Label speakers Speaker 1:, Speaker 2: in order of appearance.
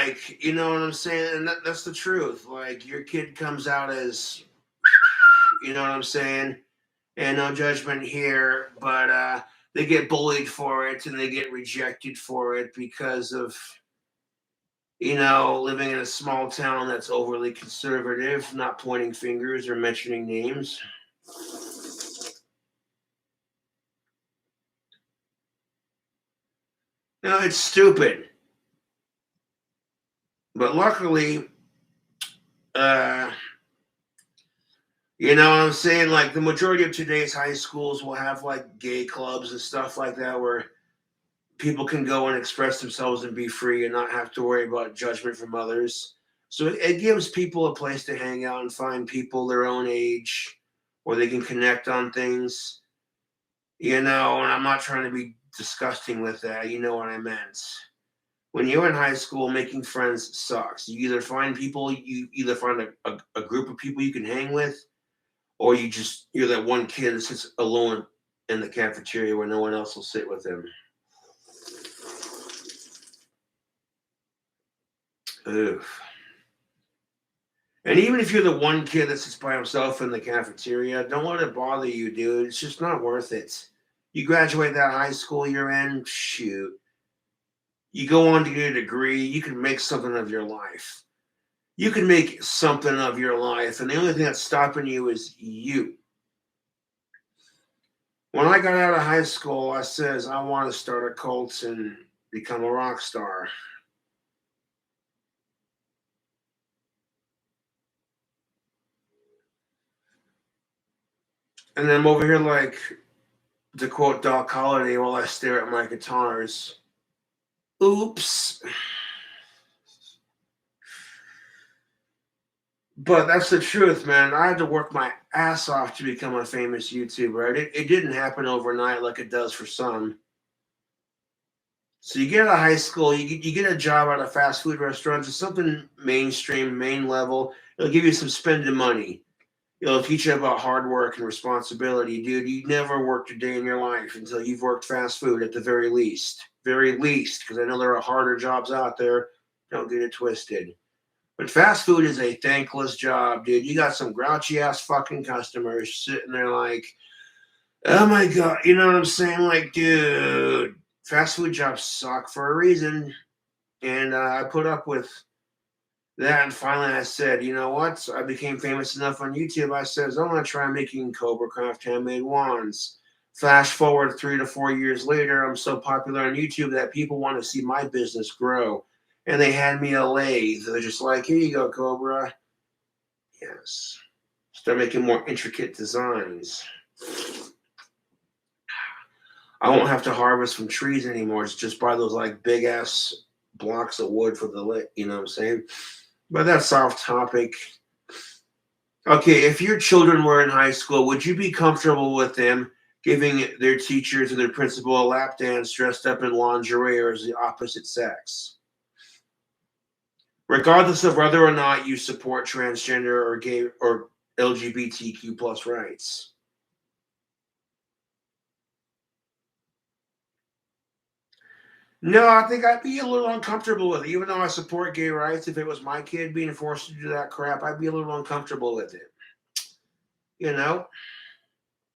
Speaker 1: like, you know what I'm saying? And that's the truth. Like, your kid comes out as, you know what I'm saying? And no judgment here, but they get bullied for it and they get rejected for it because of, living in a small town that's overly conservative, not pointing fingers or mentioning names. It's stupid. But luckily, uh, you know what I'm saying? Like, the majority of today's high schools will have like gay clubs and stuff like that where people can go and express themselves and be free and not have to worry about judgment from others. So it gives people a place to hang out and find people their own age where they can connect on things, and I'm not trying to be disgusting with that. You know what I meant. When you're in high school, making friends sucks. You either find a group of people you can hang with, or you're that one kid that sits alone in the cafeteria where no one else will sit with him. Ugh. And even if you're the one kid that sits by himself in the cafeteria, don't let it bother you, dude. It's just not worth it. You graduate that high school you're in, shoot. You go on to get a degree, you can make something of your life. You can make something of your life, and the only thing that's stopping you is you. When I got out of high school, I says I want to start a cult and become a rock star. And then I'm over here like, to quote Doc Holliday while I stare at my guitars. Oops. But that's the truth, man. I had to work my ass off to become a famous YouTuber. It didn't happen overnight like it does for some. So you get out of high school, you get a job at a fast food restaurant, just something mainstream, main level. It'll give you some spending money. It'll teach you about hard work and responsibility. Dude, you never worked a day in your life until you've worked fast food at the very least. Very least, because I know there are harder jobs out there. Don't get it twisted. But fast food is a thankless job, dude. You got some grouchy ass fucking customers sitting there like, oh my God. You know what I'm saying? Like, dude, fast food jobs suck for a reason. And I put up with that, and finally I said, you know what? I became famous enough on YouTube. I says, I'm going to try making CobraCraft handmade wands. Flash forward 3 to 4 years later, I'm so popular on YouTube that people want to see my business grow. And they hand me a lathe. They're just like, here you go, Cobra. Yes. Start making more intricate designs. I won't have to harvest from trees anymore. It's just buy those like big ass blocks of wood for the lit. You know what I'm saying? But that's off topic. Okay, if your children were in high school, would you be comfortable with them giving their teachers or their principal a lap dance dressed up in lingerie or as the opposite sex? Regardless of whether or not you support transgender or gay or LGBTQ plus rights. No, I think I'd be a little uncomfortable with it. Even though I support gay rights, if it was my kid being forced to do that crap, I'd be a little uncomfortable with it. You know?